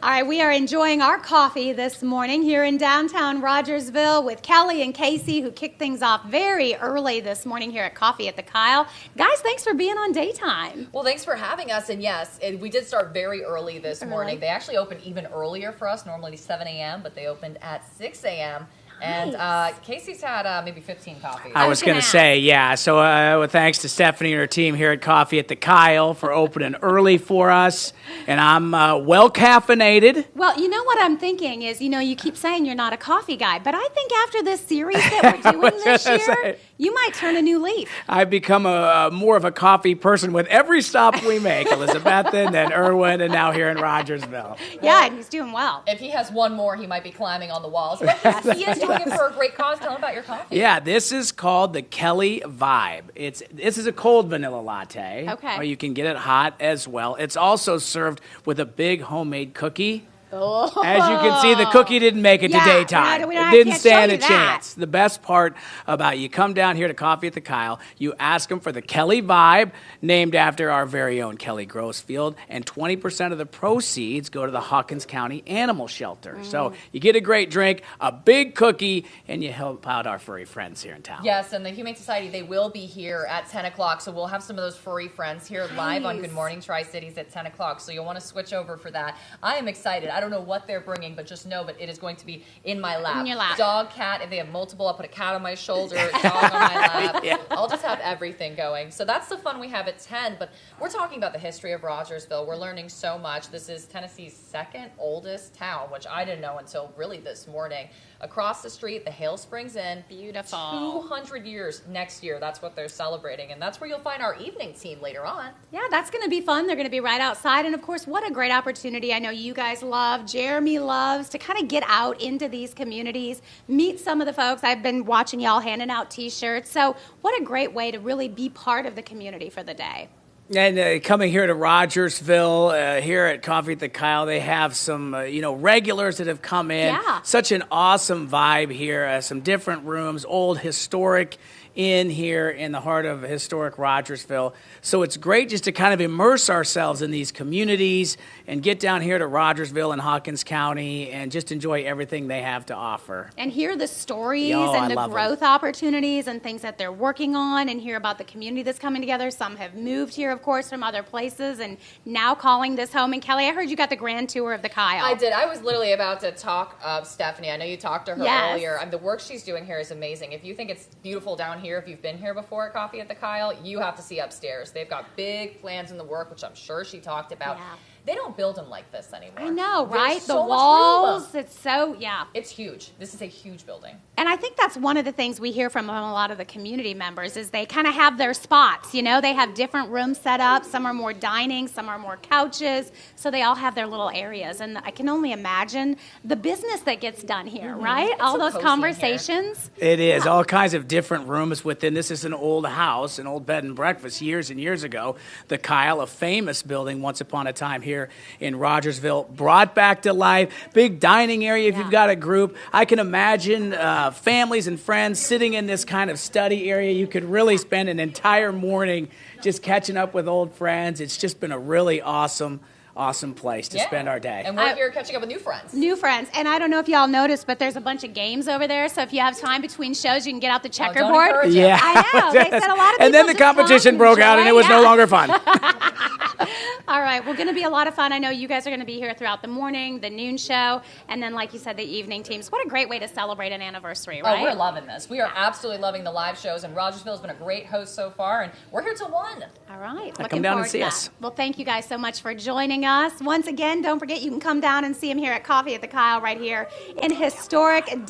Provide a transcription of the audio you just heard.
All right, we are enjoying our coffee this morning here in downtown Rogersville with Kelly and Casey, who kicked things off very early this morning here at Coffee at the Kyle. Guys, thanks for being on daytime. Well, thanks for having us. And yes, we did start very early this morning. They actually opened even earlier for us, normally 7 a.m., but they opened at 6 a.m. And Casey's had maybe 15 coffees. I was going to say, yeah. So thanks to Stephanie and her team here at Coffee at the Kyle for opening early for us. And I'm well caffeinated. Well, you know what I'm thinking is, you keep saying you're not a coffee guy, but I think after this series that we're doing this year, you might turn a new leaf. I've become more of a coffee person with every stop we make. Elizabethan, then Irwin, and now here in Rogersville. Yeah, and he's doing well. If he has one more, he might be climbing on the walls. But yes, he is doing it for a great cause. Tell him about your coffee. Yeah, this is called the Kelly Vibe. This is a cold vanilla latte. Okay. Or you can get it hot as well. It's also served with a big homemade cookie. Oh. As you can see, the cookie didn't make it to daytime. It didn't stand a chance. The best part about you come down here to Coffee at the Kyle, you ask them for the Kelly Vibe, named after our very own Kelly Grossfield, and 20% of the proceeds go to the Hawkins County Animal Shelter. So you get a great drink, a big cookie, and you help out our furry friends here in town. Yes, and the Humane Society, they will be here at 10 o'clock, so we'll have some of those furry friends here live on Good Morning Tri-Cities at 10 o'clock, so you'll want to switch over for that. I am excited. I don't know what they're bringing, but just know that it is going to be in my lap. In your lap. Dog, cat, if they have multiple, I'll put a cat on my shoulder, dog on my lap. Yeah. I'll just have everything going. So that's the fun we have at 10, but we're talking about the history of Rogersville. We're learning so much. This is Tennessee's second oldest town, which I didn't know until really this morning. Across the street, the Hale Springs Inn. Beautiful. 200 years next year. That's what they're celebrating, and that's where you'll find our evening team later on. Yeah, that's going to be fun. They're going to be right outside, and of course, what a great opportunity. I know you guys love, Jeremy loves, to kind of get out into these communities, meet some of the folks. I've been watching y'all handing out T-shirts, so what a great way to really be part of the community for the day. And coming here to Rogersville, here at Coffee at the Kyle, they have some, regulars that have come in. Yeah. Such an awesome vibe here. Some different rooms, old historic inn here in the heart of historic Rogersville. So it's great just to kind of immerse ourselves in these communities and get down here to Rogersville and Hawkins County and just enjoy everything they have to offer. And hear the stories and the growth opportunities and things that they're working on, and hear about the community that's coming together. Some have moved here, of course, from other places and now calling this home. And Kelly, I heard you got the grand tour of the Kyle. I did. I was literally about to talk of Stephanie. I know you talked to her earlier. The work she's doing here is amazing. If you think it's beautiful down here, if you've been here before at Coffee at the Kyle, you have to see upstairs. They've got big plans in the work, which I'm sure she talked about. Yeah. They don't build them like this anymore. I know, right? The walls, it's It's huge. This is a huge building. And I think that's one of the things we hear from a lot of the community members is they kind of have their spots, They have different rooms set up. Some are more dining, some are more couches. So they all have their little areas. And I can only imagine the business that gets done here, right? It's all those conversations. It is. All kinds of different rooms within. This is an old house, an old bed and breakfast years and years ago. The Kyle, a famous building once upon a time here in Rogersville, brought back to life. Big dining area if you've got a group. I can imagine families and friends sitting in this kind of study area. You could really spend an entire morning just catching up with old friends. It's just been a really awesome place to spend our day. And we're here catching up with new friends. New friends. And I don't know if y'all noticed, but there's a bunch of games over there. So if you have time between shows, you can get out the checkerboard. Yeah. I know. They said a lot of people and then the competition broke out, and it was no longer fun. All right. Well, going to be a lot of fun. I know you guys are going to be here throughout the morning, the noon show, and then, like you said, the evening teams. What a great way to celebrate an anniversary, right? Oh, we're loving this. We are absolutely loving the live shows, and Rogersville has been a great host so far, and we're here till 1. All right. Come down and see us. Well, thank you guys so much for joining us. Once again, don't forget you can come down and see him here at Coffee at the Kyle right here in historic